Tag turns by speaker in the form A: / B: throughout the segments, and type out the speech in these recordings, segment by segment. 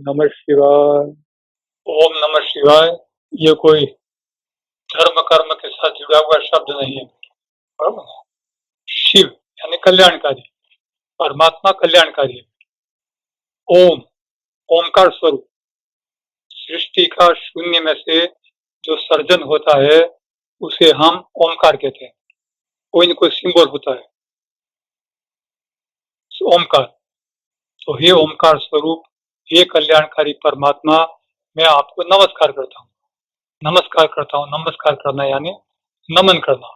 A: नमः शिवाय। ओम नमः शिवाय। ये कोई धर्म कर्म के साथ जुड़ा हुआ शब्द नहीं है, बराबर है? शिव यानी कल्याणकारी, परमात्मा कल्याणकारी है। ओम, ओमकार स्वरूप, सृष्टि का शून्य में से जो सर्जन होता है उसे हम ओमकार कहते हैं। कोई न कोई सिंबल होता है ओमकार। तो हे ओमकार स्वरूप, हे कल्याणकारी परमात्मा, मैं आपको नमस्कार करता हूँ। नमस्कार करता हूँ, नमस्कार करना यानी नमन करना।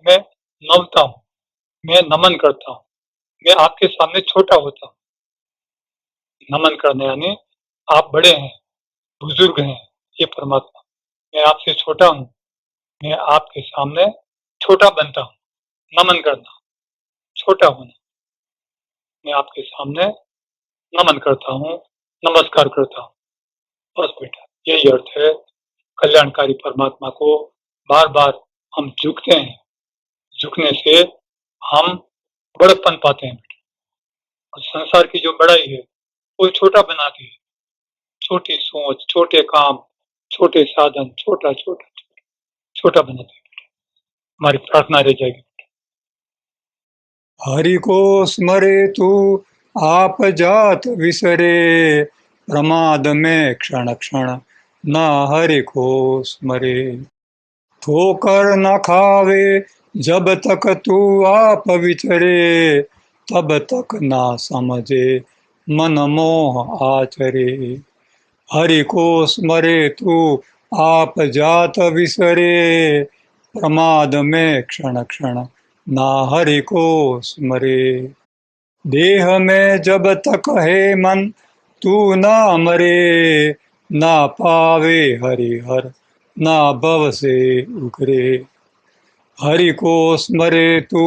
A: मैं नमता हूँ, मैं नमन करता हूँ, मैं आपके सामने छोटा होता हूँ। नमन करना यानी आप बड़े हैं, बुजुर्ग हैं, ये परमात्मा। मैं आपसे छोटा हूँ, मैं आपके सामने छोटा बनता हूँ। नमन करना, छोटा होना, मैं आपके सामने नमन करता हूँ, नमस्कार करता हूँ। बस बेटा, यही अर्थ है। कल्याणकारी परमात्मा को बार बार हम झुकते हैं, झुकने से हम बड़प्पन पाते हैं। और संसार की जो बड़ाई है वो छोटा बनाती है। छोटी सोच, छोटे काम, छोटे साधन, छोटा छोटा छोटा बनाती है। हमारी प्रार्थना रह जाएगी।
B: हरि को स्मरे तू आप जात विसरे, प्रमाद में क्षण क्षण न हरि को स्मरे। ठोकर न खावे जब तक तू आप विचरे, तब तक ना समझे मन मोह आचरे। हरि को स्मरे तू आप जात विसरे, प्रमाद में क्षण क्षण ना हरि को स्मरे। देह में जब तक है मन तू ना मरे, ना पावे हरि हर ना भव से उकरे। हरि को स्मरे तू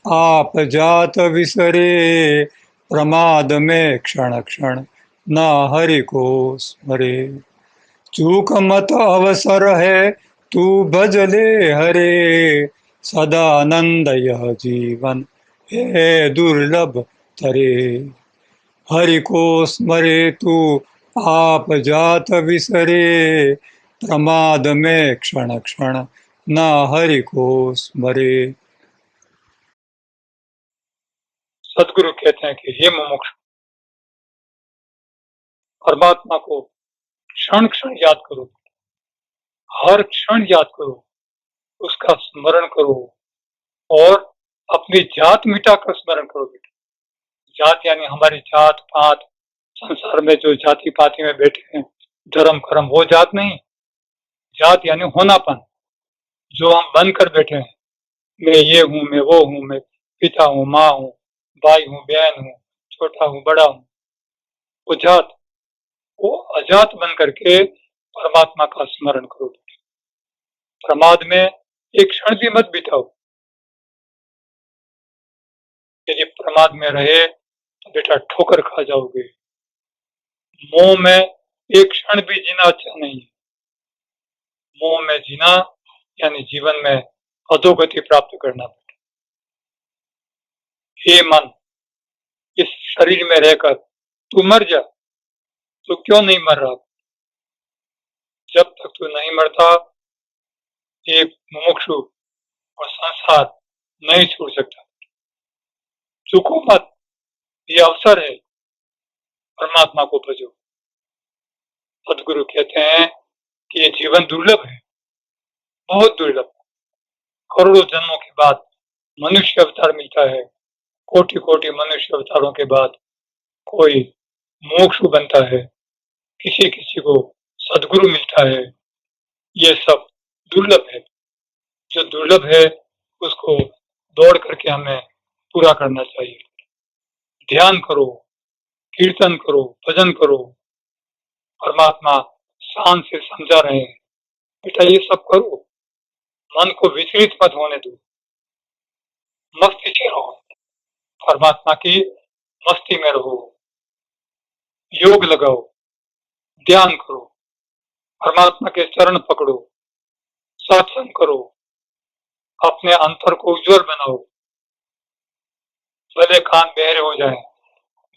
B: आप जात विसरे, प्रमाद में क्षण क्षण ना हरि को स्मरे। चूक मत अवसर है तू भजले हरे, सदानंद यह जीवन है दुर्लभ तरे। हरि को स्मरे तू आप जात विसरे, प्रमाद में क्षण क्षण न हरि को स्मरे।
A: सदगुरु कहते हैं कि हे मुमुक्षु, परमात्मा को क्षण क्षण याद करो, हर क्षण याद करो, उसका स्मरण करो और अपनी जात मिटाकर स्मरण करो। बेटा, जात यानी हमारी जात पात, संसार में जो जाति पाति में बैठे हैं, धर्म कर्म, वो जात नहीं। जात यानी होनापन, जो हम बनकर बैठे हैं। मैं ये हूँ, मैं वो हूँ, मैं पिता हूँ, माँ हूँ, भाई हूँ, बहन हूँ, छोटा हूँ, बड़ा हूँ। वो जात, वो अजात बन करके परमात्मा का स्मरण करो। प्रमाद में एक क्षण भी मत बिताओ। यदि प्रमाद में रहे तो बेटा ठोकर खा जाओगे। मोह में एक क्षण भी जीना अच्छा नहीं है। मोह में जीना यानी जीवन में अधोगति प्राप्त करना। हे मन, इस शरीर में रहकर तू मर जा, तो क्यों नहीं मर रहा? जब तक तू नहीं मरता, एक मुमुक्षु और संसार नहीं छूट सकता। चूको मत, ये अवसर है, परमात्मा को भजो। सदगुरु कहते हैं कि ये जीवन दुर्लभ है, बहुत दुर्लभ। करोड़ों जन्मों के बाद मनुष्य अवतार मिलता है। कोटि कोटि मनुष्य अवतारों के बाद कोई मोक्षु बनता है, किसी किसी को सदगुरु मिलता है। ये सब दुर्लभ है। जो दुर्लभ है उसको दौड़ करके हमें पूरा करना चाहिए। ध्यान करो, कीर्तन करो, भजन करो। परमात्मा शान से समझा रहे हैं, बेटा ये सब करो, मन को विचलित मत होने दो, मस्ती से रहो, परमात्मा की मस्ती में रहो। योग लगाओ, ध्यान करो, परमात्मा के चरण पकड़ो, सत्संग करो, अपने अंतर को उज्जवल बनाओ। भले कान बहरे हो जाए,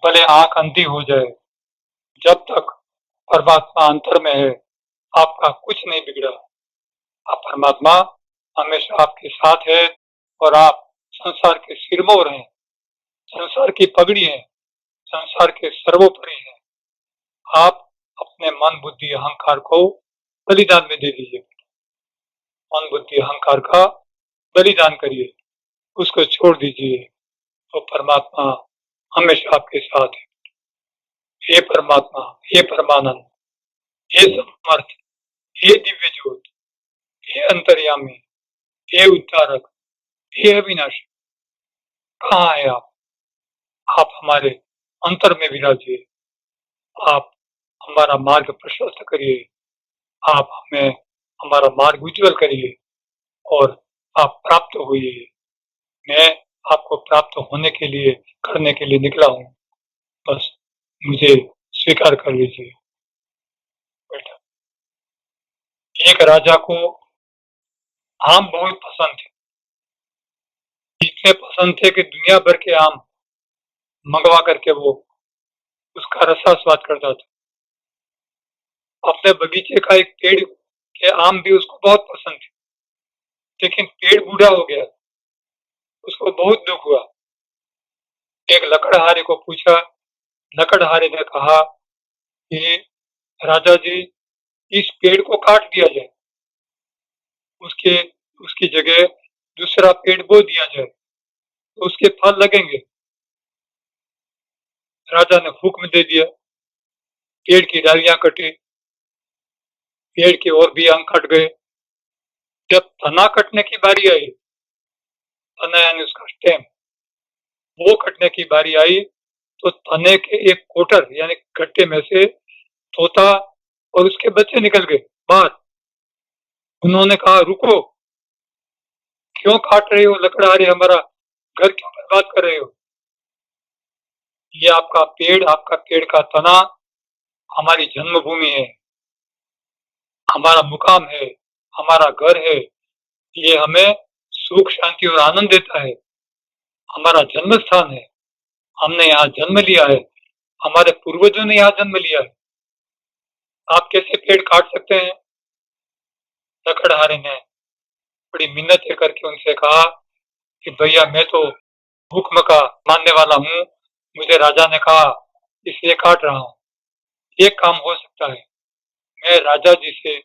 A: भले आंख अंधी हो जाए, जब तक परमात्मा अंतर में है, आपका कुछ नहीं बिगड़ा। आप परमात्मा हमेशा आपके साथ है और आप संसार के सिरमौर हैं, संसार की पगड़ी हैं, संसार के सर्वोपरि हैं। आप अपने मन बुद्धि अहंकार को बलिदान में दे दीजिए। मन बुद्धि अहंकार का बलिदान करिए, उसको छोड़ दीजिए, तो परमात्मा हमेशा आपके साथ है। हे परमात्मा, हे परमानंद, हे समर्थ, हे दिव्य ज्योत, हे अंतर्यामी, हे उद्धारक, हे अविनाशी, कहाँ है आप? आप हमारे अंतर में विराजिए, आप हमारा मार्ग प्रशस्त करिए, आप हमें हमारा मार्ग उज्जवल करिए और आप प्राप्त होइए। मैं आपको प्राप्त होने के लिए, करने के लिए निकला हूँ, बस मुझे स्वीकार कर लीजिए। बेटा, एक राजा को आम बहुत पसंद थे, इतने पसंद थे कि दुनिया भर के आम मंगवा करके वो उसका रसा स्वाद करता था। अपने बगीचे का एक पेड़ के आम भी उसको बहुत पसंद थे, लेकिन पेड़ बूढ़ा हो गया, उसको बहुत दुख हुआ। एक लकड़हारे को पूछा, लकड़हारे ने कहा कि राजा जी, इस पेड़ को काट दिया जाए, उसके उसकी जगह दूसरा पेड़ बो दिया जाए, तो उसके फल लगेंगे। राजा ने हुक्म दे दिया, पेड़ की डालियां कटी, पेड़ के और भी अंग कट गए। जब तना कटने की बारी आई, तना यानी उसका स्टेम, वो कटने की बारी आई, तो तने के एक कोटर यानी गट्टे में से तोता और उसके बच्चे निकल गए बाहर। उन्होंने कहा, रुको, क्यों काट रहे हो लकड़हारे, हमारा घर क्यों बर्बाद कर रहे हो? ये आपका पेड़ का तना हमारी जन्मभूमि है, हमारा मुकाम है, हमारा घर है। ये हमें सुख शांति और आनंद देता है, हमारा जन्म स्थान है, हमने यहाँ जन्म लिया है, हमारे पूर्वजों ने यहाँ जन्म लिया है। आप कैसे पेड़ काट सकते हैं? लकड़हारे ने बड़ी मिन्नतें करके उनसे कहा कि भैया, मैं तो हुक्म का मानने वाला हूँ, मुझे राजा ने कहा इसलिए काट रहा हूँ। एक काम हो सकता है, मैं राजा जी से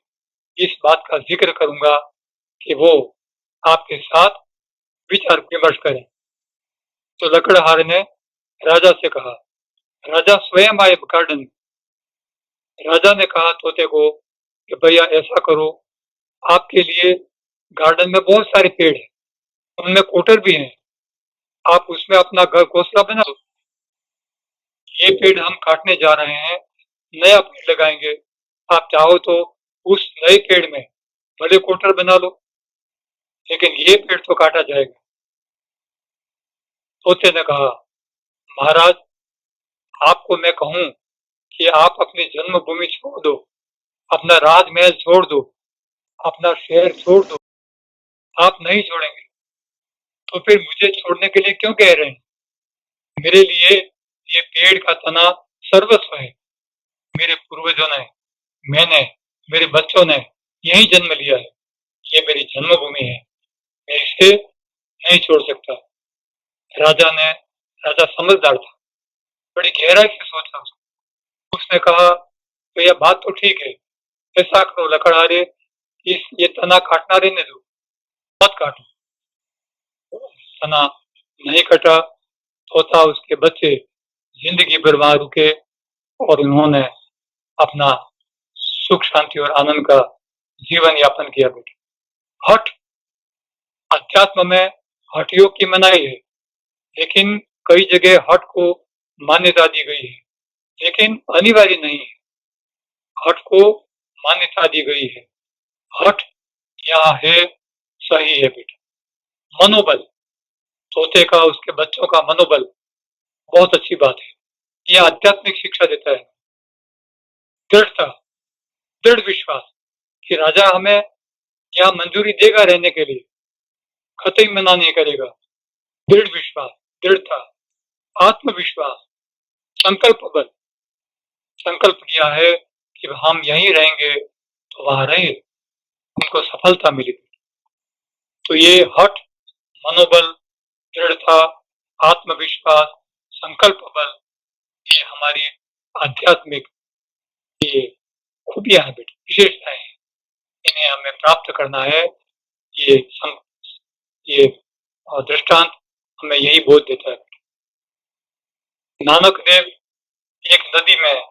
A: इस बात का जिक्र करूंगा कि वो आपके साथ विचार विमर्श करें। तो लकड़हारे ने राजा से कहा, राजा स्वयं आए गार्डन में। राजा ने कहा तोते को कि भैया ऐसा करो, आपके लिए गार्डन में बहुत सारे पेड़ हैं, उनमें कोटर भी हैं, आप उसमें अपना घर घोंसला बना दो। ये पेड़ हम काटने जा रहे हैं, नया पेड़ लगाएंगे, आप चाहो तो उस नए पेड़ में बड़े कोटर बना लो, लेकिन ये पेड़ तो काटा जाएगा। तोते ने कहा, महाराज, आपको मैं कहूं कि आप अपनी जन्मभूमि छोड़ दो, अपना राजमहल छोड़ दो, अपना शहर छोड़ दो, आप नहीं छोड़ेंगे, तो फिर मुझे छोड़ने के लिए क्यों कह रहे हैं? मेरे लिए ये पेड़ का तना सर्वस्व है। मेरे पूर्वजों ने, मैंने, मेरे बच्चों ने यही जन्म लिया है, ये मेरी जन्मभूमि है, मैं इसे नहीं छोड़ सकता। राजा ने राजा समझदार था, बड़ी गहराई से सोचा उसने कहा, तो यह बात तो ठीक है, ऐसा करो लकड़हारे, ये तना काटना रहने दो, मत काटो। तना नहीं कटा, तोता उसके बच्चे जिंदगी भर वहां रुके और उन्होंने अपना सुख शांति और आनंद का जीवन यापन किया। बेटा, हठ, अध्यात्म में हठ योग की मनाही है, लेकिन कई जगह हठ को मान्यता दी गई है, लेकिन अनिवार्य नहीं है। हठ को मान्यता दी गई है, हठ यहाँ है, सही है। बेटा, मनोबल, तोते का, उसके बच्चों का मनोबल बहुत अच्छी बात है, यह आध्यात्मिक शिक्षा देता है। दृढ़ता, दृढ़ विश्वास कि राजा हमें यहाँ मंजूरी देगा रहने के लिए, कतई मना नहीं करेगा। दृढ़ विश्वास, दृढ़ता, आत्मविश्वास, संकल्प बल, संकल्प किया है कि हम यहीं रहेंगे तो वहां रहे, उनको सफलता मिली। तो ये हठ, मनोबल, दृढ़ता, आत्मविश्वास, संकल्प बल, ये हमारी आध्यात्मिक ये खूबियां हैं बेटा, विशेषताएं हैं। इन्हें हमें प्राप्त करना है। ये ये दृष्टांत हमें यही बोध देता है। नानक देव एक नदी में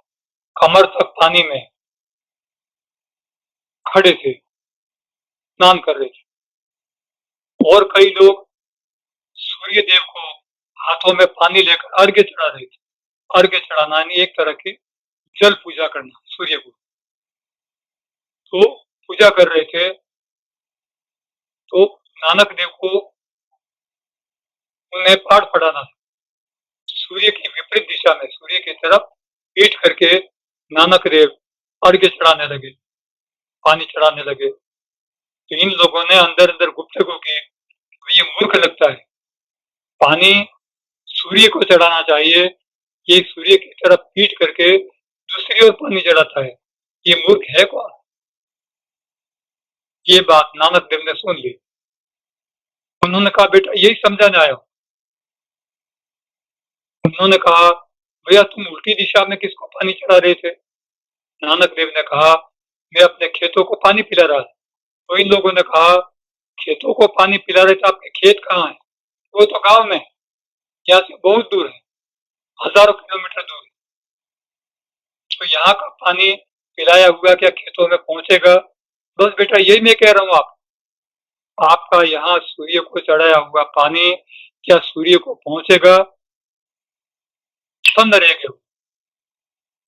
A: कमर तक पानी में खड़े थे, स्नान कर रहे थे, और कई लोग सूर्य देव को हाथों में पानी लेकर अर्घ्य चढ़ा रहे थे। अर्घ्य चढ़ाना यानी एक तरह की जल पूजा करना सूर्य को। तो पूजा कर रहे थे, तो नानक देव को उन्हें पाठ पढ़ाना था। सूर्य की विपरीत दिशा में, सूर्य की तरफ पीठ करके नानक देव अर्घ्य चढ़ाने लगे, पानी चढ़ाने लगे। तो इन लोगों ने अंदर अंदर गुफ्तगू की, ये मूर्ख लगता है, पानी सूर्य को चढ़ाना चाहिए, ये सूर्य की तरफ पीठ करके दूसरी ओर पानी चढ़ाता है, ये मूर्ख है कौन। ये बात नानक देव ने सुन ली। उन्होंने कहा बेटा यही समझाने आया। उन्होंने कहा भैया तुम उल्टी दिशा में किसको पानी चढ़ा रहे थे। नानक देव ने कहा मैं अपने खेतों को पानी पिला रहा था। तो इन लोगों ने कहा खेतों को पानी पिला रहे थे, आपके खेत कहाँ है। वो तो गांव में, यहाँ से बहुत दूर है, हजारों किलोमीटर दूर है। तो यहाँ का पानी पिलाया हुआ क्या खेतों में पहुंचेगा। बस बेटा यही मैं कह रहा हूँ, आपका यहाँ सूर्य को चढ़ाया हुआ पानी क्या सूर्य को पहुंचेगा। सन्न रह गए,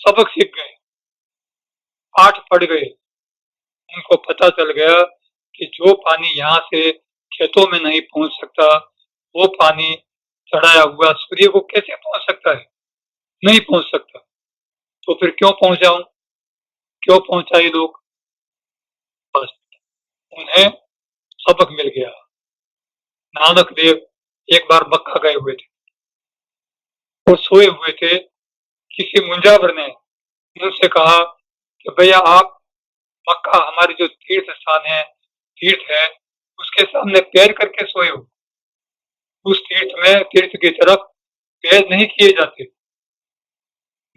A: सबक सीख गए, पाठ पढ़ गए। उनको पता चल गया कि जो पानी यहाँ से खेतों में नहीं पहुंच सकता, वो पानी चढ़ाया हुआ सूर्य को कैसे पहुंच सकता है, नहीं पहुंच सकता। तो फिर क्यों पहुंचाऊं, क्यों पहुंचाए लोग। बस उन्हें सबक मिल गया। नानक देव एक बार मक्का गए हुए थे और सोए हुए थे। किसी मुंजावर ने उनसे कहा कि भैया आप मक्का हमारे जो तीर्थ स्थान है, तीर्थ है, उसके सामने पैर करके सोए हो। उस तीर्थ में, तीर्थ की तरफ पैर नहीं किए जाते।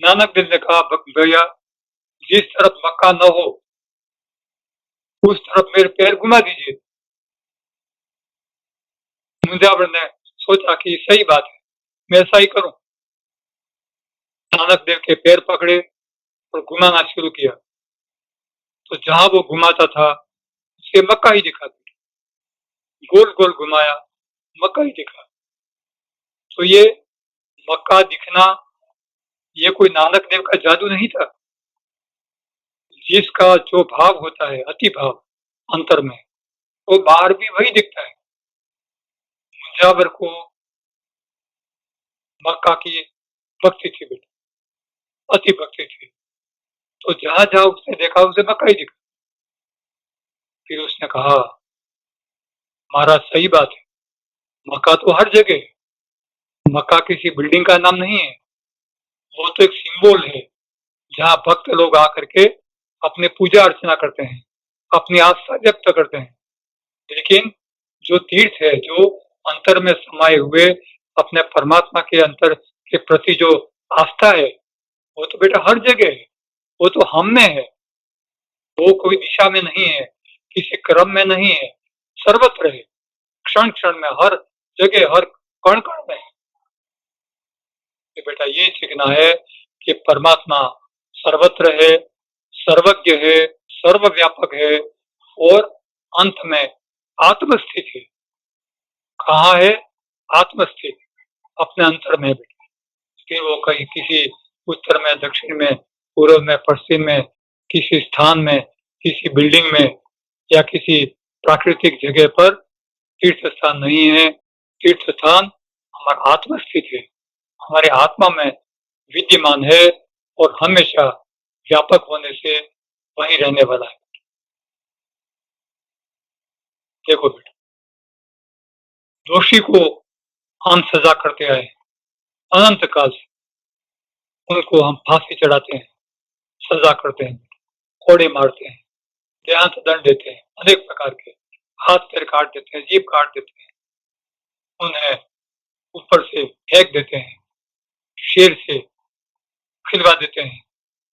A: नानक देव ने कहा भैया जिस तरफ मक्का न हो उस तरफ मेरे पैर घुमा दीजिए। मुंजावर ने सोचा कि सही बात है, मैं ऐसा ही करूं। नानक देव के पैर पकड़े और घुमाना शुरू किया। तो जहां वो घुमाता था उसे मक्का ही दिखा, गोल गोल घुमाया, मक्का ही दिखा। तो ये मक्का दिखना ये कोई नानक देव का जादू नहीं था। जिसका जो भाव होता है, अति भाव अंतर में, वो बाहर भी वही दिखता है। मुंजावर को मक्का की भक्ति थी बेटा, अति भक्ति थी। तो जहां जहां उसने देखा उसे मक्का ही दिखा। फिर उसने कहा महाराज सही बात है, मक्का तो हर जगह है, मक्का किसी बिल्डिंग का नाम नहीं है, वो तो एक सिंबल है जहाँ भक्त लोग आकर के अपने पूजा अर्चना करते हैं, अपनी आस्था व्यक्त करते हैं। लेकिन जो तीर्थ है, जो अंतर में समाये हुए अपने परमात्मा के अंतर के प्रति जो आस्था है, वो तो बेटा हर जगह है, वो तो हम में है। वो कोई दिशा में नहीं है, किसी क्रम में नहीं है, सर्वत्र है, क्षण क्षण में, हर जगह, हर कण कण में है। तो बेटा ये सीखना है कि परमात्मा सर्वत्र है, सर्वज्ञ है, सर्वव्यापक है और अंत में आत्मस्थित है। कहाँ है आत्मस्थित, अपने अंतर में बेटा। फिर वो कहीं किसी उत्तर में, दक्षिण में, पूर्व में, पश्चिम में, किसी स्थान में, किसी बिल्डिंग में या किसी प्राकृतिक जगह पर तीर्थ स्थान नहीं है। तीर्थ स्थान हमारा आत्मस्थित है, हमारे आत्मा में विद्यमान है और हमेशा व्यापक होने से वहीं रहने वाला है। देखो बेटा, दोषी को हम सजा करते आए अनंत काल से, उनको हम फांसी चढ़ाते हैं, सजा करते हैं। कोड़े मारते हैं, देहांत दंड देते हैं, अनेक प्रकार के हाथ पैर काट देते हैं, जीभ काट देते हैं, उन्हें ऊपर से फेंक देते हैं, शेर से खिलवा देते हैं,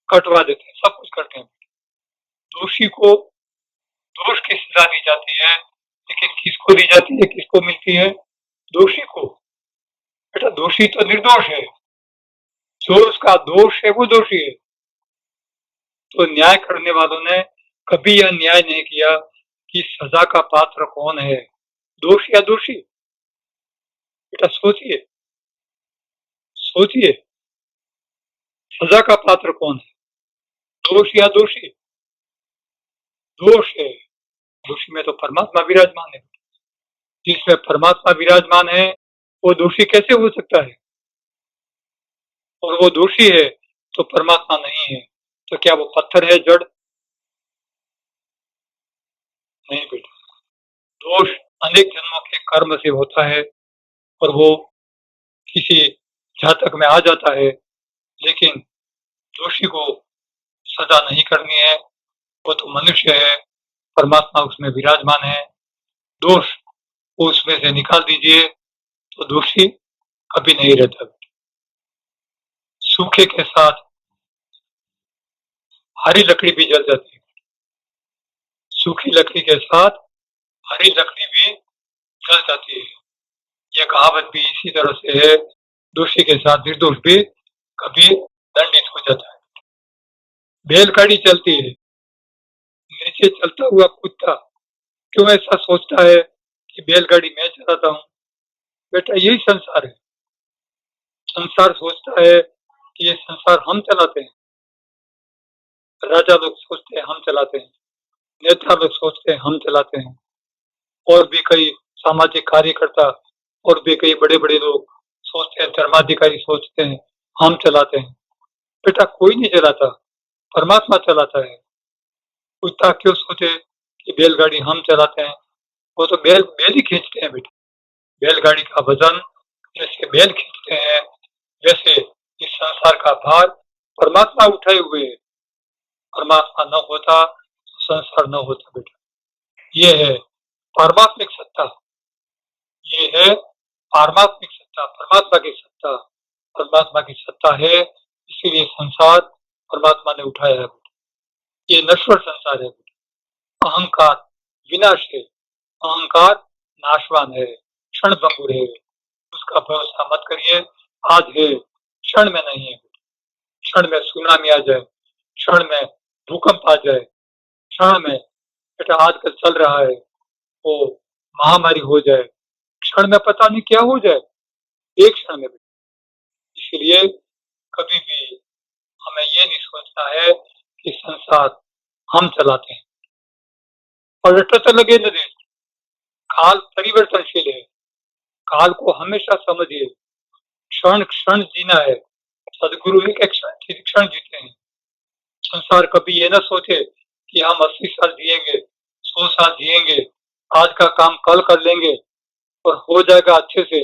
A: कटवा देते हैं, सब कुछ करते हैं। दोषी को दोष की सजा दी जाती है, लेकिन किसको दी जाती है, किसको मिलती है? दोषी को। बेटा दोषी तो निर्दोष है, जो उसका दोष है वो दोषी है। तो न्याय करने वालों ने कभी यह न्याय नहीं किया कि सजा का पात्र कौन है, दोष या दोषी। बेटा सोचिए, सोचिए, सजा का पात्र कौन है, दोष या दोषी? दोष है। दोषी में तो परमात्मा विराजमान है। जिसमें परमात्मा विराजमान है वो दोषी कैसे हो सकता है? और वो दोषी है तो परमात्मा नहीं है, तो क्या वो पत्थर है, जड़? नहीं बेटा, दोष अनेक जन्मों के कर्म से होता है और वो किसी जातक में आ जाता है, लेकिन दोषी को सजा नहीं करनी है, वो तो मनुष्य है, परमात्मा उसमें विराजमान है। दोष को उसमें से निकाल दीजिए तो दोषी कभी नहीं रहता। सूखे के साथ हरी लकड़ी भी जल जाती है, सूखी लकड़ी के साथ हरी लकड़ी भी जल जाती है। यह कहावत भी इसी तरह से है, दोषी के साथ निर्दोष भी कभी दंडित हो जाता है। बैलगाड़ी चलती है, नीचे चलता हुआ कुत्ता क्यों ऐसा सोचता है कि बैलगाड़ी मैं चलाता हूँ? बेटा यही संसार है। संसार सोचता है कि ये संसार हम चलाते हैं, राजा लोग सोचते हैं हम चलाते हैं, नेता लोग सोचते हैं हम चलाते हैं, और भी कई सामाजिक कार्यकर्ता और भी कई बड़े बड़े लोग सोचते हैं, धर्माधिकारी सोचते हैं हम चलाते हैं। बेटा कोई नहीं चलाता, परमात्मा चलाता है। कुत्ता क्यों सोचे कि बैलगाड़ी हम चलाते हैं? वो तो बैल बैल ही खींचते हैं बेटा। बैलगाड़ी का वजन जैसे बैल खींचते हैं, वैसे इस संसार का भार परमात्मा उठाए हुए है। परमात्मा न होता तो संसार न होता बेटा। ये है पारमात्मिक सत्ता, ये है पारमात्मिक सत्ता, परमात्मा की सत्ता। परमात्मा की सत्ता है, इसीलिए संसार परमात्मा ने उठाया है। ये नश्वर संसार है। अहंकार विनाश है, अहंकार नाशवान है, क्षण भंगुर है, उसका भरोसा मत करिए। आज है, क्षण में नहीं है। क्षण में सुनामी आ जाए, क्षण में भूकंप आ जाए, क्षण में बेटा आजकल चल रहा है वो महामारी हो जाए, क्षण में पता नहीं क्या हो जाए, एक क्षण में। इसलिए कभी भी हमें ये नहीं सोचना है कि संसार हम चलाते हैं। पलटता लगे न देश, काल परिवर्तनशील है, काल को हमेशा समझिए, क्षण क्षण जीना है। सदगुरु एक क्षण जीते हैं। संसार कभी ये ना सोचे कि हम 80 साल जिएंगे, 100 साल जिएंगे, आज का काम कल कर लेंगे और हो जाएगा अच्छे से,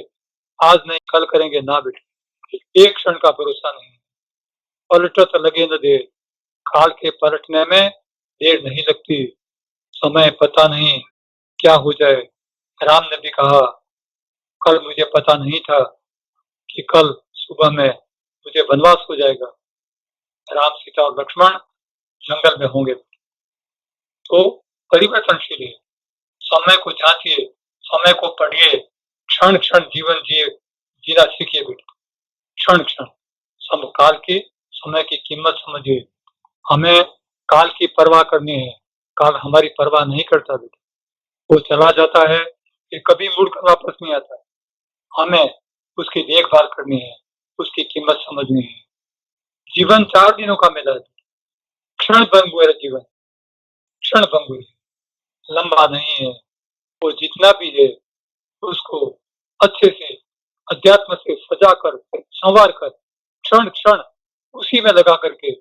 A: आज नहीं कल करेंगे ना बेटे। एक क्षण का भरोसा नहीं। पलटत लगे न देर, काल के पलटने में देर नहीं लगती। समय पता नहीं क्या हो जाए। राम ने भी कहा, कल मुझे पता नहीं था कि कल सुबह में मुझे वनवास हो जाएगा। राम सीता और लक्ष्मण जंगल में होंगे। तो परिवर्तनशील है। समय को जांचिए, समय को पढ़िए, क्षण क्षण जीवन जीना सीखिए बेटा। क्षण क्षण काल की समय की कीमत समझिए। हमें काल की परवाह करनी है, काल हमारी परवाह नहीं करता बेटा। वो चला जाता है, ये कभी मुड़कर वापस नहीं आता। हमें उसकी देखभाल करनी है, उसकी कीमत समझनी है। जीवन 4 दिनों का मिला है, क्षण भंगुर है जीवन, क्षण भंगुर है, लंबा नहीं है। वो जितना भी है उसको अच्छे से अध्यात्म से सजा कर, संवार कर, क्षण क्षण उसी में लगा करके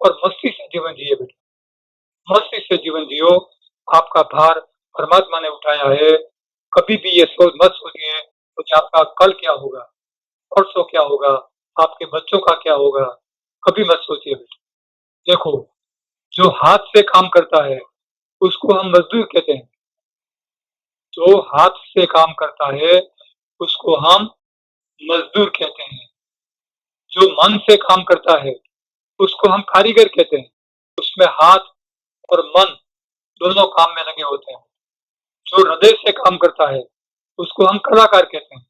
A: और मस्ती से जीवन जिए बेटा। मस्ती से जीवन जियो। आपका भार परमात्मा ने उठाया है। कभी भी ये सोच मत सोचिए कि आपका कल क्या होगा, परसों क्या होगा, आपके बच्चों का क्या होगा, कभी मत सोचिए बेटा। देखो, जो हाथ से काम करता है उसको हम मजदूर कहते हैं। जो हाथ से काम करता है उसको हम मजदूर कहते हैं। जो मन से काम करता है उसको हम कारीगर कहते हैं। उसमें हाथ और मन दोनों काम में लगे होते हैं। जो हृदय से काम करता है उसको हम कलाकार कहते हैं।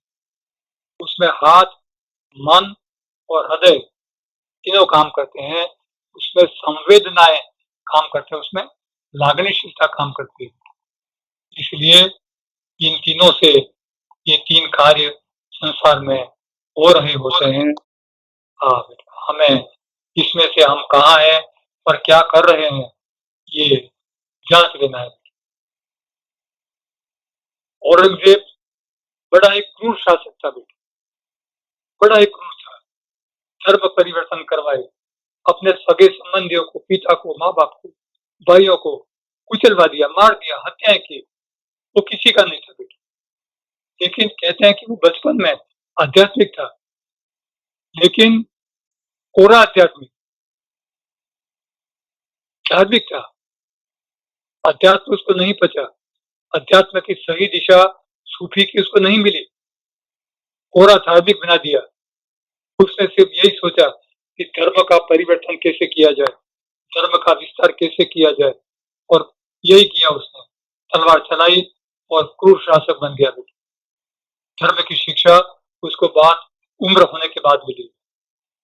A: उसमें हाथ, मन और हृदय तीनों काम करते हैं। उसमें संवेदनाएं काम करते हैं, उसमें लागनीशीलता काम करती है। इसलिए इन तीनों से ये तीन कार्य संसार में हो रहे होते हैं। हाँ बेटा, हमें इसमें से हम कहाँ हैं और क्या कर रहे हैं ये जांच लेना है। औरंगजेब बड़ा एक क्रूर शासक था बेटा, बड़ा एक क्रूर था। धर्म परिवर्तन करवाए, अपने सगे संबंधियों को, पिता को, माँ बाप को, भाइयों को कुचलवा दिया, मार दिया, हत्याएं की। वो किसी का नहीं था बेटा। लेकिन कहते हैं कि वो बचपन में आध्यात्मिक था, लेकिन कोरा आध्यात्मिक, धार्मिक था। अध्यात्म उसको नहीं पचा, अध्यात्म की सही दिशा सूफी की उसको नहीं मिली, कोरा धार्मिक बना दिया। उसने सिर्फ यही सोचा कि धर्म का परिवर्तन कैसे किया जाए, धर्म का विस्तार कैसे किया जाए, और यही किया उसने। तलवार चलाई और क्रूर शासक बन गया। धर्म की शिक्षा उसको बाद उम्र होने के बाद मिली।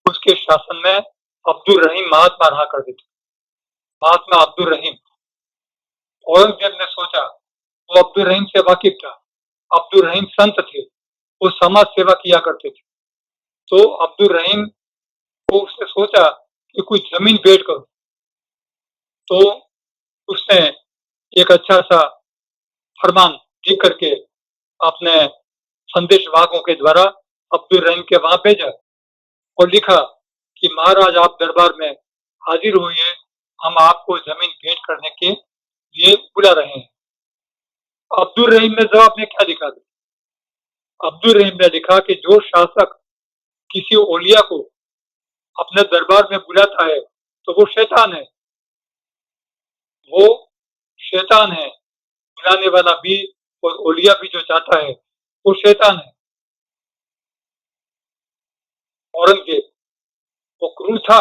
A: उसके शासन में अब्दुल रहीम महात्मा रहा करते थे, महात्मा अब्दुल रहीम। औरंगजेब ने सोचा, वो अब्दुल रहीम से वाकिफ था, अब्दुल रहीम संत थे, वो समाज सेवा किया करते थे। तो अब्दुल रहीम को उसने सोचा कि कुछ जमीन बेच करो। तो उसने एक अच्छा सा फरमान लिख करके अपने संदेश वाहकों के द्वारा अब्दुल रहीम के वहां भेजा और लिखा कि महाराज आप दरबार में हाजिर हुए, हम आपको जमीन भेंट करने के लिए बुला रहे हैं। अब्दुल रहीम ने जवाब में क्या लिखा? अब्दुल रहीम ने लिखा कि जो शासक किसी ओलिया को अपने दरबार में बुलाता है तो वो शैतान है, वो शैतान है। बुलाने वाला भी और ओलिया भी जो चाहता है वो शैतान है। औरंगजेब वो क्रूर था,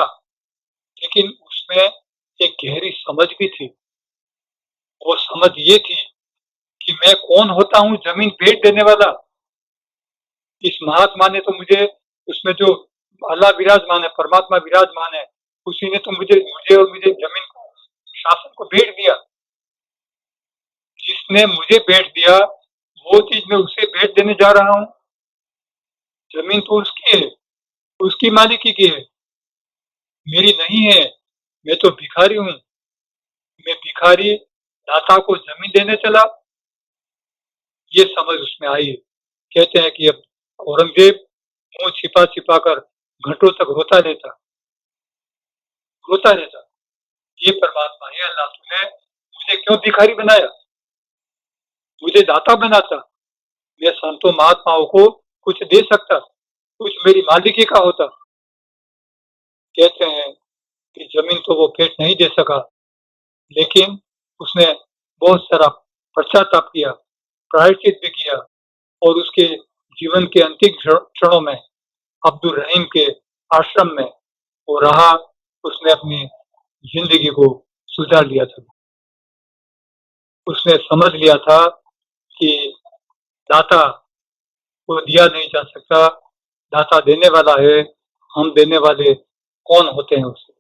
A: लेकिन उसमें एक गहरी समझ भी थी। वो समझ ये थी कि मैं कौन होता हूँ जमीन बेच देने वाला। इस महात्मा ने तो मुझे, उसमें जो अल्लाह विराजमान है, परमात्मा विराजमान है, उसी ने तो मुझे मुझे और मुझे जमीन को, शासन को बेच दिया। जिसने मुझे बेच दिया वो चीज मैं उसे बेच देने जा रहा हूँ। जमीन तो उसकी है, उसकी मालिकी की है, मेरी नहीं है। मैं तो भिखारी हूँ, मैं भिखारी दाता को जमीन देने चला। ये समझ उसमें आई। कहते हैं कि अब औरंगजेब मुंह छिपा छिपा कर घंटों तक रोता रहता, रोता रहता। ये परमात्मा है अल्लाह, तूने मुझे क्यों भिखारी बनाया, मुझे दाता बनाता, मैं संतों महात्माओं को कुछ दे सकता, कुछ मेरी मालिकी का होता। कहते हैं कि जमीन तो वो पेट नहीं दे सका, लेकिन उसने बहुत सारा पश्चाताप किया, प्रायश्चित भी किया, और उसके जीवन के अंतिम क्षणों में अब्दुल रहीम के आश्रम में वो रहा। उसने अपनी जिंदगी को सुधार लिया था। उसने समझ लिया था कि दाता को दिया नहीं जा सकता, दाता देने वाला है, हम देने वाले कौन होते हैं उसे।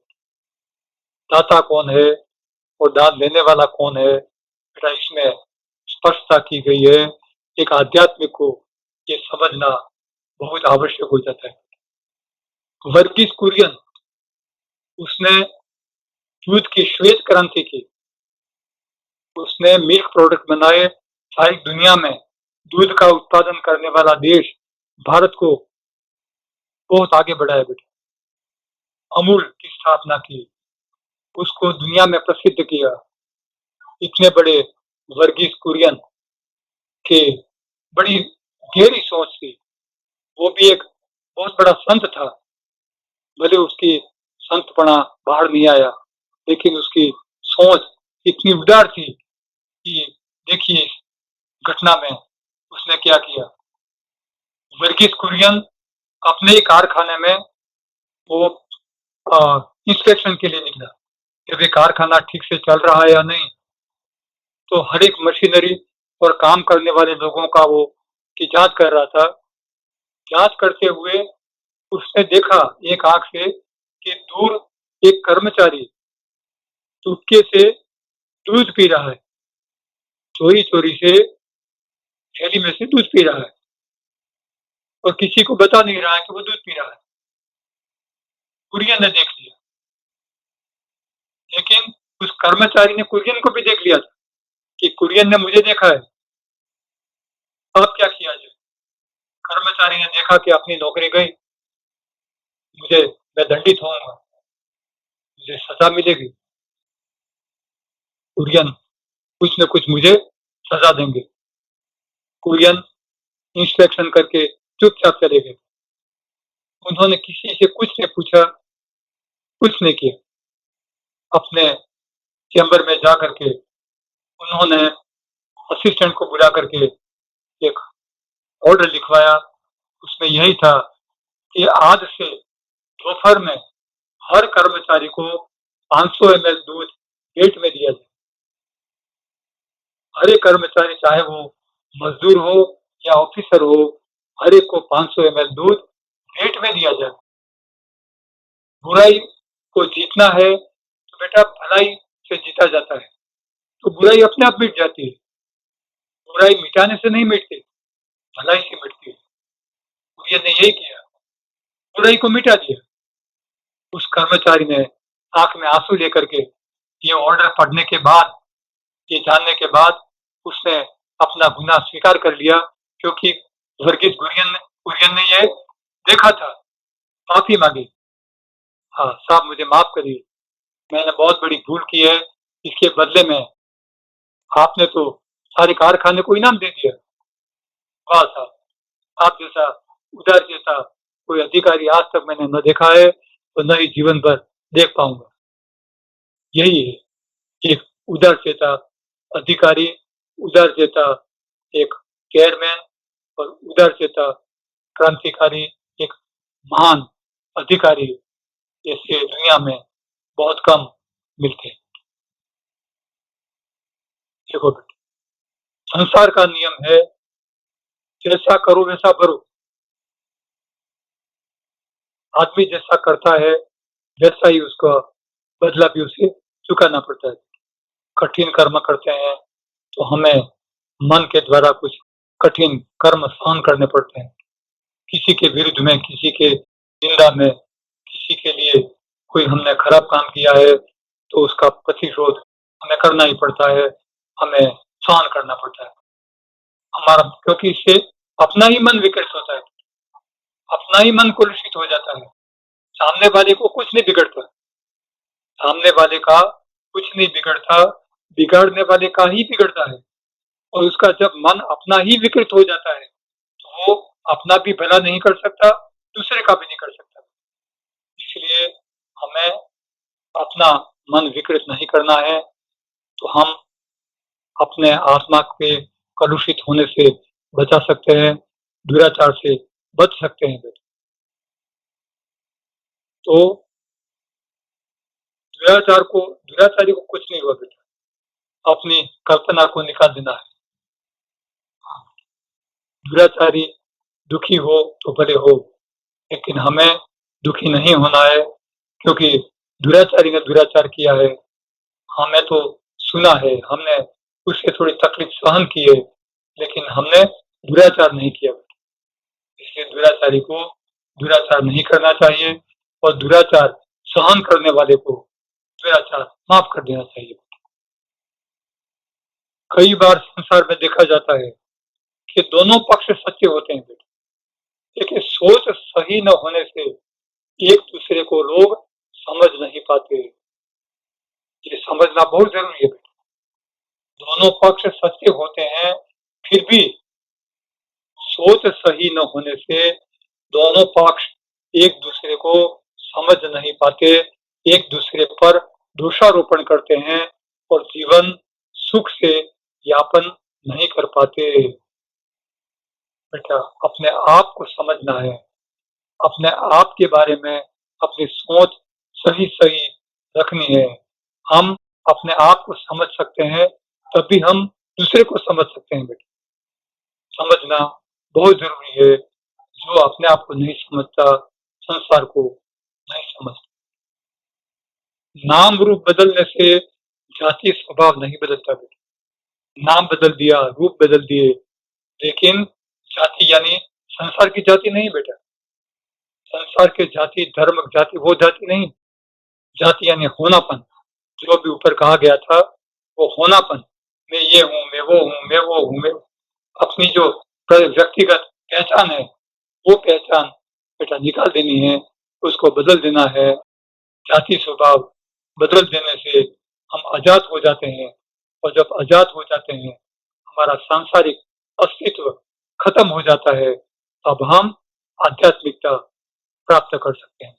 A: दाता कौन है और दान देने वाला कौन है, बेटा इसमें स्पष्टता की गई है। एक आध्यात्मिक को ये समझना बहुत आवश्यक हो जाता है। वर्गीस कुरियन, उसने दूध की श्वेत क्रांति की, उसने मिल्क प्रोडक्ट बनाए। सारी दुनिया में दूध का उत्पादन करने वाला देश भारत को बहुत आगे बढ़ाया बेटा। अमूल की स्थापना की, उसको दुनिया में प्रसिद्ध किया। इतने बड़े वर्गीस कुरियन के बड़ी गहरी सोच थी। वो भी एक बहुत बड़ा संत था, भले उसकी संतपना बाहर नहीं आया, लेकिन उसकी सोच इतनी उदार थी कि देखिए इस घटना में उसने क्या किया। वर्गीस कुरियन अपने ही कारखाने में वो इंस्पेक्शन के लिए निकला कि भाई कारखाना ठीक से चल रहा है या नहीं। तो हर एक मशीनरी और काम करने वाले लोगों का वो की जांच कर रहा था। जांच करते हुए उसने देखा एक आंख से कि दूर एक कर्मचारी चुपके से दूध पी रहा है, चोरी चोरी से थैली में से दूध पी रहा है और किसी को बता नहीं रहा है कि वो दूध पी रहा है। कुरियन ने देख लिया, लेकिन उस कर्मचारी ने कुरियन को भी देख लिया था कि कुरियन ने मुझे देखा है, अब क्या किया जाए। कर्मचारी ने देखा कि अपनी नौकरी गई, मुझे मैं दंडित होऊंगा, मुझे सजा मिलेगी, कुरियन कुछ न कुछ मुझे सजा देंगे। कुरियन इंस्पेक्शन करके चुपचाप चले गए। उन्होंने किसी से कुछ नहीं पूछा, कुछ नहीं किया। अपने चैम्बर में जा करके उन्होंने असिस्टेंट को बुला करके एक ऑर्डर लिखवाया। उसमें यही था कि आज से दोपहर में हर कर्मचारी को 500 ml दूध पेट में दिया जाए। हर एक कर्मचारी चाहे वो मजदूर हो या ऑफिसर हो, हर एक को 500 ml दूध पेट में दिया जाए। बुराई को जीतना है तो बेटा भलाई से जीता जाता है, तो बुराई अपने आप मिट जाती है। बुराई मिटाने से नहीं मिटती, भलाई से मिटती है। कुरियन ने यही किया, बुराई को मिटा दिया। उस कर्मचारी ने आंख में आंसू लेकर के ये ऑर्डर पढ़ने के बाद, ये जानने के बाद उसने अपना गुनाह स्वीकार कर लिया, क्योंकि वर्गीस कुरियन ने ये देखा था, माफी मांगी। हाँ साहब मुझे माफ करिए, मैंने बहुत बड़ी भूल की है, इसके बदले में आपने तो सारे कारखाने को इनाम दे दिया। वाह साहब, आप जैसा उदार जैसा कोई अधिकारी आज तक मैंने न देखा है तो न ही जीवन भर देख पाऊंगा। यही है एक उदार चेता अधिकारी, उदार चेता एक चेयरमैन और उदार चेता क्रांतिकारी एक महान अधिकारी, ऐसे दुनिया में बहुत कम मिलते हैं। देखो बेटे, संसार का नियम है जैसा करो वैसा भरो। आदमी जैसा करता है वैसा ही उसका बदला भी उसे चुकाना पड़ता है। कठिन कर्म करते हैं तो हमें मन के द्वारा कुछ कठिन कर्म सहन करने पड़ते हैं। किसी के विरुद्ध में, किसी के निंदा में, किसी के लिए कोई हमने खराब काम किया है तो उसका प्रतिशोध हमें करना ही पड़ता है, हमें सहन करना पड़ता है हमारा, क्योंकि इससे अपना ही मन विकृत होता है, अपना ही मन कलुषित हो जाता है। सामने वाले को कुछ नहीं बिगड़ता, सामने वाले का कुछ नहीं बिगड़ता, बिगाड़ने वाले का ही बिगड़ता है। और उसका जब मन अपना ही विकृत हो जाता है तो वो अपना भी भला नहीं कर सकता, दूसरे का भी नहीं कर सकता। इसलिए हमें अपना मन विकृत नहीं करना है, तो हम अपने आत्मा के कलुषित होने से बचा सकते हैं, दुराचार से बच सकते हैं बेटा। तो दुराचारी को कुछ नहीं हुआ बेटा, अपनी कल्पना को निकाल देना है। दुराचारी दुखी हो तो भले हो, लेकिन हमें दुखी नहीं होना है, क्योंकि दुराचारी ने दुराचार किया है, हमें तो सुना है, हमने उससे थोड़ी तकलीफ सहन की है, लेकिन हमने दुराचार नहीं किया। इसलिए दुराचारी को दुराचार नहीं करना चाहिए और दुराचार सहन करने वाले को दुराचार माफ कर देना चाहिए। कई बार संसार में देखा जाता है कि दोनों पक्ष सच्चे होते हैं बेटे, लेकिन सोच सही न होने से एक दूसरे को लोग समझ नहीं पाते। ये समझना बहुत जरूरी है बेटा। दोनों पक्ष सच्चे होते हैं, फिर भी सोच सही न होने से दोनों पक्ष एक दूसरे को समझ नहीं पाते, एक दूसरे पर दोषारोपण करते हैं और जीवन सुख से यापन नहीं कर पाते। बेटा, अपने आप को समझना है, अपने आप के बारे में अपनी सोच सही सही रखनी है। हम अपने आप को समझ सकते हैं तभी हम दूसरे को समझ सकते हैं। बेटा, समझना बहुत जरूरी है। जो अपने आप को नहीं समझता संसार को नहीं समझता। नाम रूप बदलने से जातीय स्वभाव नहीं बदलता। बेटा, नाम बदल दिया, रूप बदल दिए, लेकिन जाति यानी संसार की जाति नहीं। बेटा, संसार के जाति धर्म जाति वो जाति नहीं। जाति यानी होनापन। जो भी ऊपर कहा गया था वो होनापन। मैं ये हूँ, मैं वो हूँ, मैं वो हूँ, मैं अपनी जो व्यक्तिगत पहचान है वो पहचान बेटा निकाल देनी है, उसको बदल देना है। जाति स्वभाव बदल देने से हम आजाद हो जाते हैं और जब आजाद हो जाते हैं हमारा सांसारिक अस्तित्व खत्म हो जाता है, तब हम आध्यात्मिकता प्राप्त कर सकते हैं।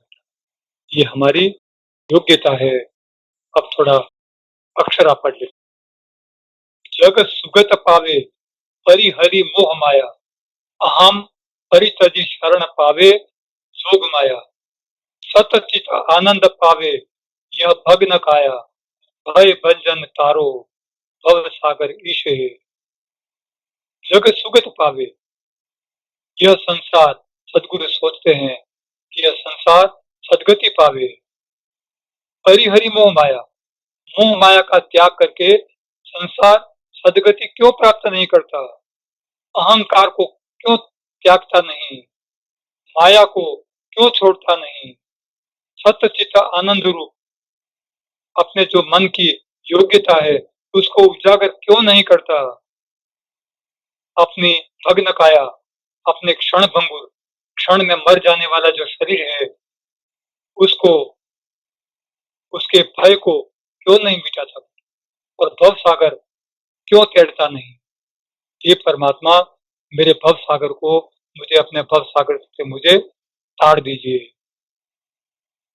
A: ये हमारी योग्यता है। अब थोड़ा अक्षर आप पढ़ ले। जग सुगत पावे हरि हरि मोह माया, अहम परितजी शरण पावे जोग माया। सतचित आनंद पावे यह भग्न काया, भय भंजन तारो भव सागर ईश है। जग सुगत पावे, यह संसार सदगुरु सोचते हैं कि यह संसार सदगति पावे। हरि हरि मोह माया, मोह माया का त्याग करके संसार सदगति क्यों प्राप्त नहीं करता? अहंकार को क्यों त्यागता नहीं? माया को क्यों छोड़ता नहीं? सत्यचित आनंद रूप अपने जो मन की योग्यता है उसको उजागर क्यों नहीं करता? अपनी भग्न काया, अपने क्षण भंगुर क्षण में मर जाने वाला जो शरीर है उसको, उसके भय को क्यों नहीं मिटाता और भव सागर क्यों तैरता नहीं? ये परमात्मा मेरे भव सागर को, मुझे अपने भव सागर से मुझे ताड़ दीजिए।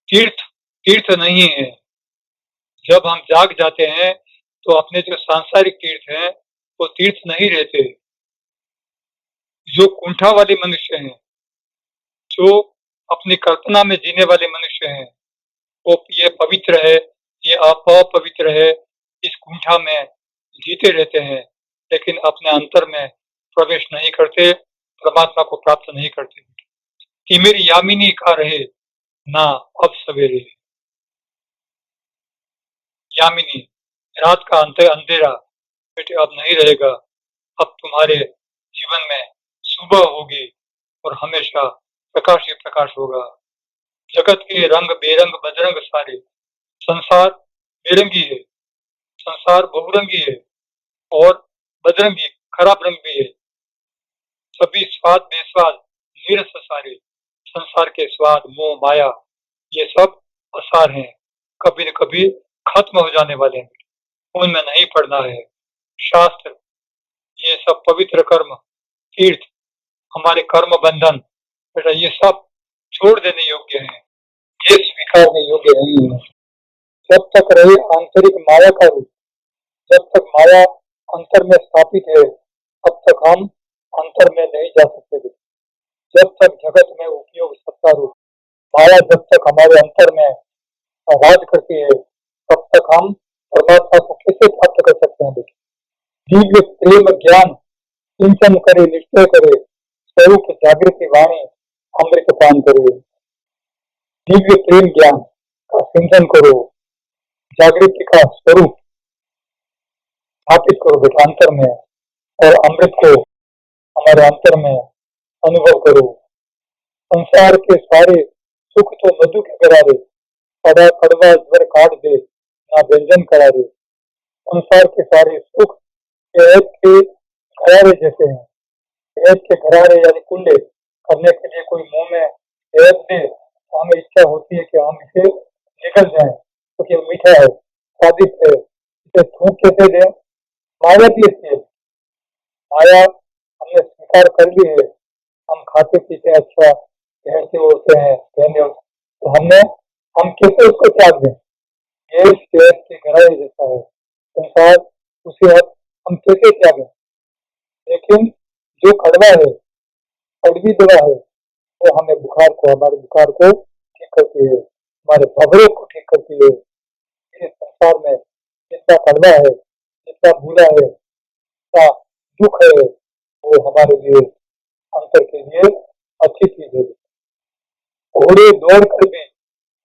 A: तीर्थ तीर्थ नहीं है। जब हम जाग जाते हैं तो अपने जो सांसारिक तीर्थ हैं वो तीर्थ नहीं रहते। जो कुंठा वाले मनुष्य हैं, जो अपनी कल्पना में जीने वाले मनुष्य हैं, वो ये पवित्र है, ये अपवित्र है, इस कुंठा में जीते रहते हैं, लेकिन अपने अंतर में प्रवेश नहीं करते, परमात्मा को प्राप्त नहीं करते। कि मेरी यामिनी का रहे ना अब सवेरे। यामिनी, रात का अंधेरा बेटे अब नहीं रहेगा। अब तुम्हारे जीवन में सुबह होगी और हमेशा प्रकाश ही प्रकाश होगा। जगत के रंग बेरंग बजरंग सारे, संसार बेरंगी है, संसार बहुरंगी है और बजरंगी खराब रंग भी है। सभी स्वाद बेस्वाद नीरस सारे, संसार के स्वाद मोह माया ये सब असार हैं, कभी न कभी खत्म हो जाने वाले हैं, उनमें नहीं पड़ना है। शास्त्र ये सब पवित्र कर्म तीर्थ हमारे कर्म बंधन बेटा ये सब छोड़ देने योग्य है, ये स्वीकारने योग्य नहीं है। जब तक रहे आंतरिक माया का रूप, जब तक माया अंतर में स्थापित है तब तक हम अंतर में नहीं जा सकते। जब तक जगत में उपयोग सत्ता रूप माया जब तक हमारे अंतर में राज करती है तब तक हम परमात्मा को कैसे प्राप्त कर सकते हैं? दिव्य प्रेम ज्ञान चिंतन करे, निश्चय करे, स्वरूप जागृति वाणी अमृत पान करे। दिव्य प्रेम ज्ञान का चिंतन करो, जागृति का स्वरूप स्थापित करो बेटा अंतर में, और अमृत को हमारे अंतर में अनुभव करो। संसार के सारे सुख तो मधु के करारे, कड़ा कड़वा ज्वर काट दे ना व्यंजन करारे। संसार के सारे सुख ऐद के घरारे जैसे हैं। ऐद के घरारे यानी कुंडे करने के लिए कोई मुंह में ऐद दे तो हमें इच्छा होती है कि हम इसे निकल जाएं, क्योंकि तो मीठा है, स्वादिष्ट है, इसे थूक कैसे दें? माया भी ऐसी है। माया हमने स्वीकार कर ली है, हम खाते पीते अच्छा पहनते ओढ़ते हैं, पहने तो हम कैसे उसको त्याग दें? ये पेड़ की गहराई जैसा है संसार, उसे अब हम कैसे त्यागें? लेकिन जो कड़वा है, कड़वी दवा है, वो हमें बुखार को, हमारे बुखार को ठीक करती है, हमारे भवरों को ठीक करती है। इस संसार में जितना कड़वा है, जितना बुरा है, जितना दुख है, वो हमारे लिए, अंतर के लिए अच्छी चीज है। घोड़े दौड़ कर भी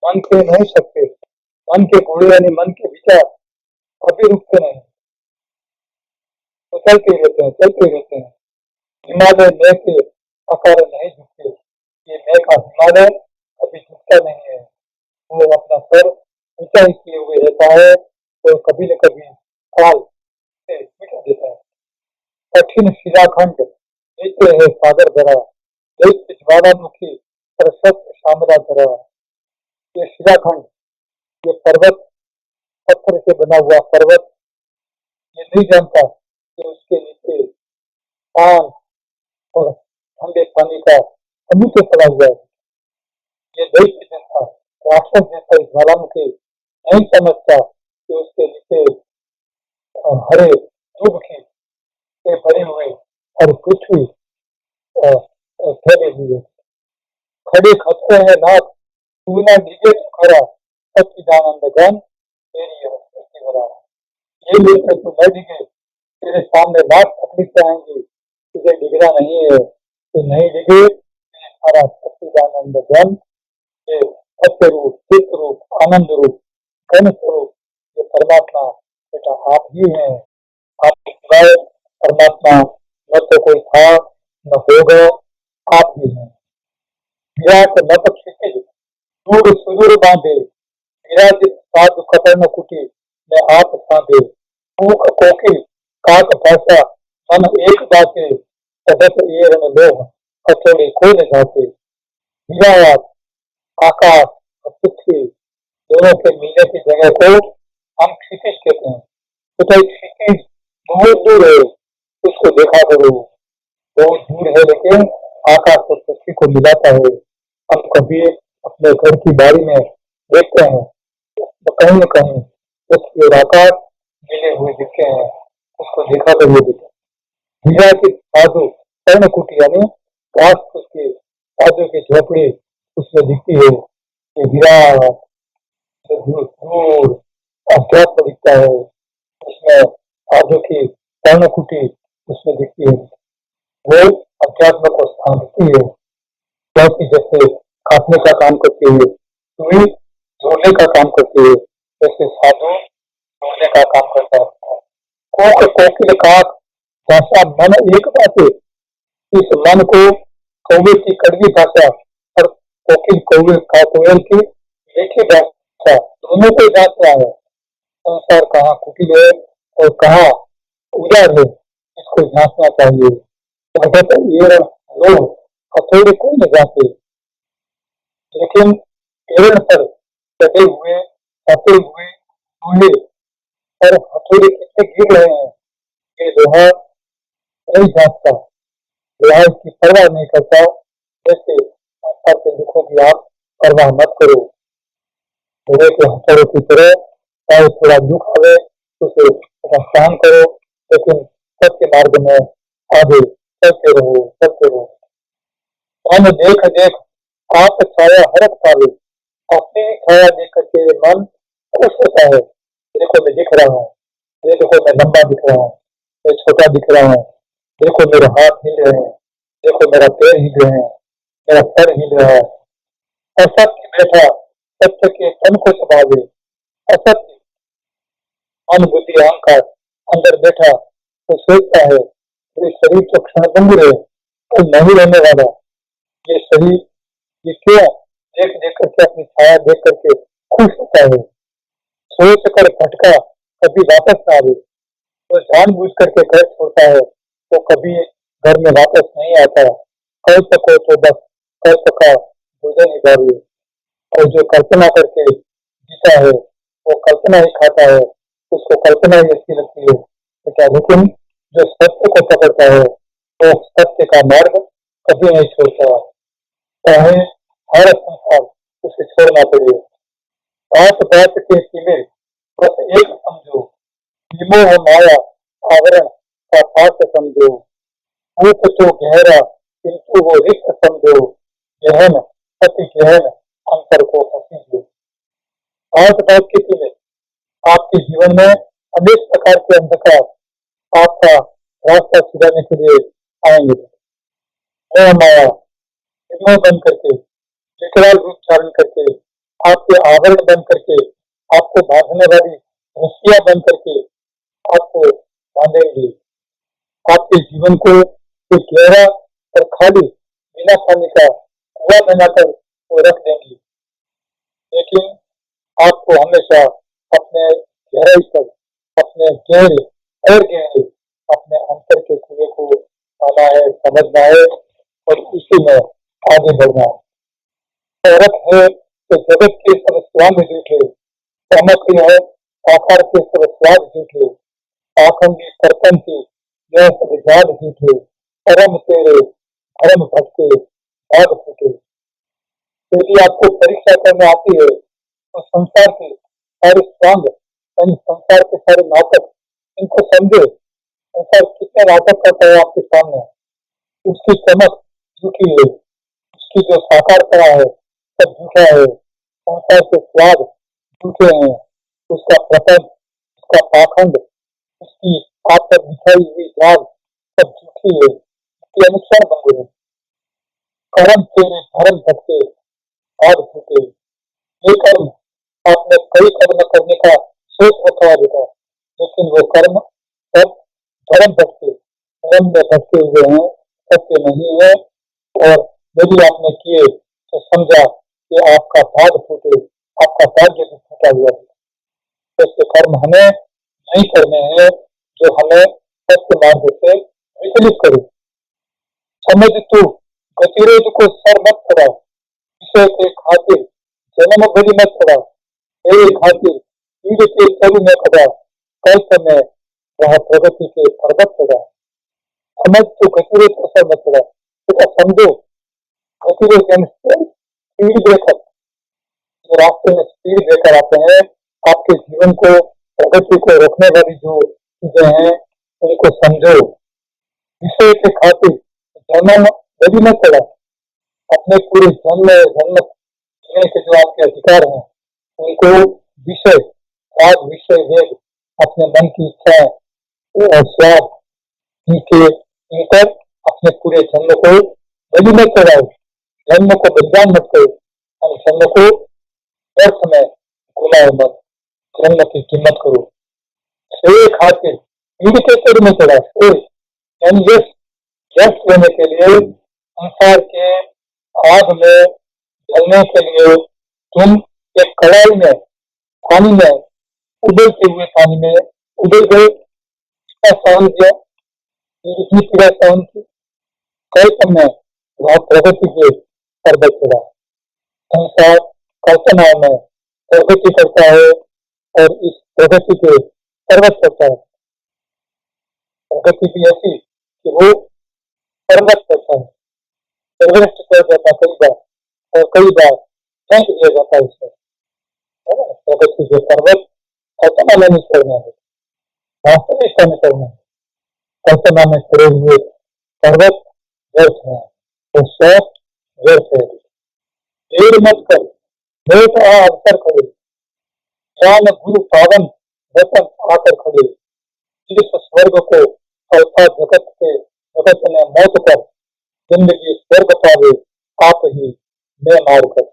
A: मन के नहीं सकते, मन के घोड़े यानी मन के विचार कभी रुकते नहीं, तो चलते ही रहते हैं, चलते ही रहते हैं। हिमालय में के अकारण नहीं झुकते, ये मैं का हिमालय कभी झुकता नहीं है, वो अपना सर ऊंचा ही किए हुए रहता है, तो कभी न कभी काल से मिटा देता है। कठिन शिलाखंड नीचे है सागर भरा, दैत्य ज्वालामुखी पर सत्य सामरा धरा। ये शिलाखंड, ये पर्वत, पत्थर से बना हुआ पर्वत, ये नहीं जानता कि उसके नीचे पान और ठंडे पानी का समुद्र पड़ा हुआ है। ये दैत्य जैसा, राक्षस जैसा इस ज्वालामुखी नहीं समझता कि उसके नीचे हरे दुख की से भरी हुई और पृथ्वी फैली हुई है। खड़े खतरे हैं नाथ, तू ना डिगे तो खरा, सच्चिदानंद गण तेरी अवस्था बरा। ये लेकर तू न डिगे, तेरे सामने लाख तकलीफें आएंगी, तुझे डिगना नहीं है, तू नहीं डिगे, ये सारा सच्चिदानंद गण, ये सत्य रूप, चित्त रूप, आनंद रूप, गण स्वरूप, ये परमात्मा बेटा आप ही हैं। आपके सिवाय परमात्मा न तो कोई था न होगा, आप ही हैं। विराट नभ क्षितिज दूर सुदूर बांधे, विराजित साधु कतर्ण कुटी में आप साधे। ऊख कोकिल काक भाषा मन एक बाते, सदत एरण लोह कचौड़ी कोई न जाते। विराट आकाश और पृथ्वी दोनों के मिलने की जगह को हम क्षितिज कहते हैं। तो क्षितिज बहुत दूर है, उसको देखा करो, बहुत दूर है, लेकिन आकाश और पृथ्वी को मिलाता है। हम कभी अपने घर की बारी में देखते हैं तो कहीं न कहीं पृथ्वी और आकाश मिले हुए दिखते हैं, उसको देखा करिए बेटा। हीरा की साधु कर्णकुटी यानी घास फूस की साधु की झोपड़ी उसमें दिखती है, ये हीरा दूर दूर अध्यात्म दिखता है, उसमें साधु की कर्णकुटी उसमें दिखती है, वो अध्यात्म को स्थान है, क्योंकि जैसे काटने का काम करती है, सुई जोड़ने का काम करती है, जैसे साधु जोड़ने का काम करता है। कोक कोकिल काक भाषा मन एक बात है, इस मन को कौवे की कड़वी भाषा और कोकिल कौवे का कोयल की मीठी भाषा दोनों को जांच रहा है। संसार कहाँ कुटिल है और कहाँ उदार है, इसको जांचना चाहिए। ये लोग हथौड़े को न जाते, लेकिन एरण पर चढ़े हुए फंसे हुए दूल्हे पर हथौड़े कितने गिर रहे हैं, ये लोहा नहीं जांचता, लोहा इसकी परवाह नहीं करता। जैसे संसार के दुखों की आप परवाह मत करो, घोड़े के हथौड़े की तरह चाहे थोड़ा दुख आवे तो उसे सहन करो, लेकिन सत्य मार्ग में आगे चलते रहो, चलते रहो। मन देख देख आप छाया हरक पावे, अपनी छाया देख करके मन खुश होता है। देखो मैं दिख रहा हूँ, ये देखो मैं लंबा दिख रहा हूँ, मैं छोटा दिख रहा हूँ, देखो मेरे हाथ हिल रहे हैं, देखो मेरा पैर हिल रहे हैं, मेरा सर हिल रहा है। असत्य बैठा सत्य के तन को संभाले, असत्य मन बुद्धि अहंकार अंदर बैठा तो सोचता है ये शरीर तो क्षणभंगुर है, कल नहीं रहने वाला, ये शरीर ये क्यों देख देख करके अपनी छाया देख करके खुश होता है। सोच कर भटका कभी वापस ना आवे, तो जानबूझ करके घर छोड़ता है तो कभी घर में वापस नहीं आता। कल सको तो बस कल सका भोजन ही बारी, और जो कल्पना करके जीता है वो कल्पना ही खाता है, उसको कल्पना ही अच्छी लगती है बेटा। लेकिन जो सत्य को पकड़ता है वो सत्य का मार्ग कभी नहीं छोड़ता, चाहे हर संसार उसे छोड़ना पड़े, बात बात के तिमिर बस एक समझो, विमोह माया आवरण का पाठ समझो, रूप तो गहरा किंतु वो रिक्त समझो, गहन अति गहन अंतर को समझो। बात बात के तिमिर, आपके जीवन में अनेक प्रकार के अंधकार आपका रास्ता सुधारने के लिए आएंगे। मोह माया विमोह बन करके, विकराल रूप धारण करके, आपके आवरण बन करके, आपको बांधने वाली रस्सियां बन करके आपको बांधेंगी। आपके जीवन को एक गहरा और खाली बिना पानी का कुआं बनाकर वो रख देंगी। लेकिन आपको हमेशा अपने गहराई पर, अपने गहरे और गहरे अपने अंतर के कुएं को पाना है, समझना है और उसी में आगे बढ़ना है। औरत है तो जगत के सब स्वाद झूठे, चमक है आकार के सब स्वाद झूठे, आखंडी कर्तन की यह सब जाल झूठे, परम तेरे धर्म भटके भाग फूटे। यदि आपको परीक्षा करने आती है तो संसार के सारे स्वांग यानी संसार के सारे नाटक इनको समझो। संसार कितने नाटक करता है आपके सामने, उसकी चमक झूठी है, उसकी जो साकारता है सब झूठा है, संसार के स्वाद झूठे हैं, उसका प्रपंच, उसका पाखंड, उसकी आप पर बिछाई हुई जाल सब झूठी है, उसकी अनुसार बंधे है। कर्म तेरे धर्म भटके भाग फूटे। ये कर्म आपने कई कर्म करने का सोच रखा है बेटा, लेकिन वो कर्म सब धर्म भटके, धर्म में भटके हुए हैं, सत्य नहीं है। और यदि आपने किए तो समझा कि आपका भाग फूटे, आपका भाग्य भी फूटा हुआ है। ऐसे कर्म हमें नहीं करने हैं जो हमें सत्य मार्ग से विचलित करे। समझ तू गतिरोध को सर मत चढ़ा, विषय के खातिर जन्म भरी मत चढ़ा, मेरे खातिर पीड़ के तरु में खड़ा, कैसे में वह प्रगति के पर्वत चढ़ा। समझ तो गतिरोध को सर मत चढ़ा, बेटा समझो गतिरोध स्पीड ब्रेकर, जो रास्ते में स्पीड ब्रेकर आते हैं, आपके जीवन को प्रगति को रोकने वाली जो चीजें हैं उनको समझो। विषय के खातिर जन्म भरी मत चढ़ा, अपने पूरे जन्म जन्म जीने के जो आपके अधिकार हैं उनको विषय राग विषय वेग अपने मन की इच्छाएं और स्वाद इनके इन पर अपने पूरे जन्म को बलि मत चढ़ाओ, जन्म को बलिदान मत करो, जन्म को व्यर्थ में घुमाओ मत, जन्म की कीमत करो। श्रेय खातिर पीड़ के सिर में चढ़ा, श्रेय यानी यश लेने के लिए संसार के आग में जलने के लिए तुम एक कड़ाई में पानी में उबलते हुए पानी में उबल गए, सहन किया, इतनी पीड़ा सहन की, कैसे में वह प्रगति के पर्वत चढ़ा। संसार कल्पनाओं में प्रगति करता है और इस प्रगति के पर्वत चढ़ता है। प्रगति भी ऐसी कि वो पर्वत चढ़ता है, एवरेस्ट चढ़ जाता कई बार और कई बार फेंक दिया जाता है उसे। प्रगति के पर्वत कल्पना में नहीं चढ़ना है, वास्तविकता में चढ़ना है। कल्पना में खड़े हुए पर्वत व्यर्थ है, वो सब व्यर्थ है। देर मत कर, लेट आ अवसर खड़े, ज्ञान गुरु पावन वचन आकर खड़े, जिस स्वर्ग को कल्पा जगत ने मौत पर जिंदगी स्वर्ग पावे आप ही मैं मार कर।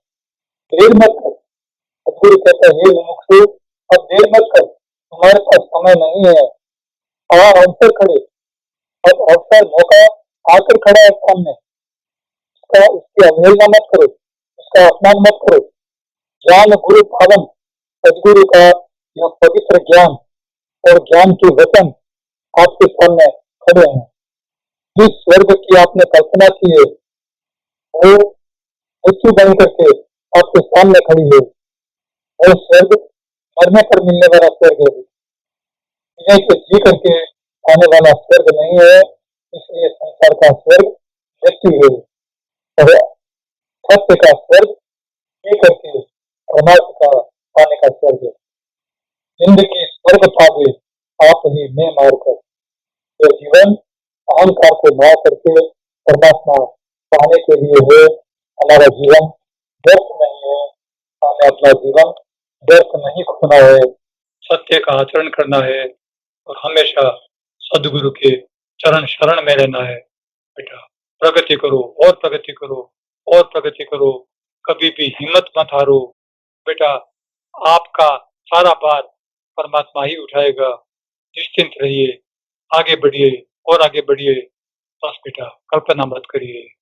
A: देर मत कर, गुरु कहते हैं मुमुक्षु अब देर मत कर, तुम्हारे पास समय नहीं है, आ अवसर खड़े, अब अवसर मौका आकर खड़ा है सामने, उसकी अवहेलना मत करो, उसका अपमान मत करो। ज्ञान गुरु पावन सदगुरु का यह पवित्र ज्ञान और ज्ञान के वचन आपके सामने खड़े हैं। जिस स्वर्ग की आपने कल्पना की है वो मृत्यु बन करके आपके सामने खड़ी है। वो स्वर्ग मरने पर मिलने वाला स्वर्ग है, जीने के जी करके आने वाला स्वर्ग नहीं है। इसलिए संसार का स्वर्ग मृत्यु है और सत्य का स्वर्ग जी करके परमात्मा का पाने का स्वर्ग है। जिंदगी स्वर्ग पावे आप ही में मारकर। यह जीवन अहंकार को मार करके परमात्मा पाने के लिए है। हमारा जीवन व्यर्थ नहीं है। हमें अपना जीवन व्यर्थ नहीं खोना है। सत्य का आचरण करना है और हमेशा सदगुरु के चरण शरण में रहना है। बेटा प्रगति करो और प्रगति करो और प्रगति करो, कभी भी हिम्मत मत हारो। बेटा आपका सारा भार परमात्मा ही उठाएगा। निश्चिंत रहिए, आगे बढ़िए और आगे बढ़िए। बस बेटा कल्पना मत करिए।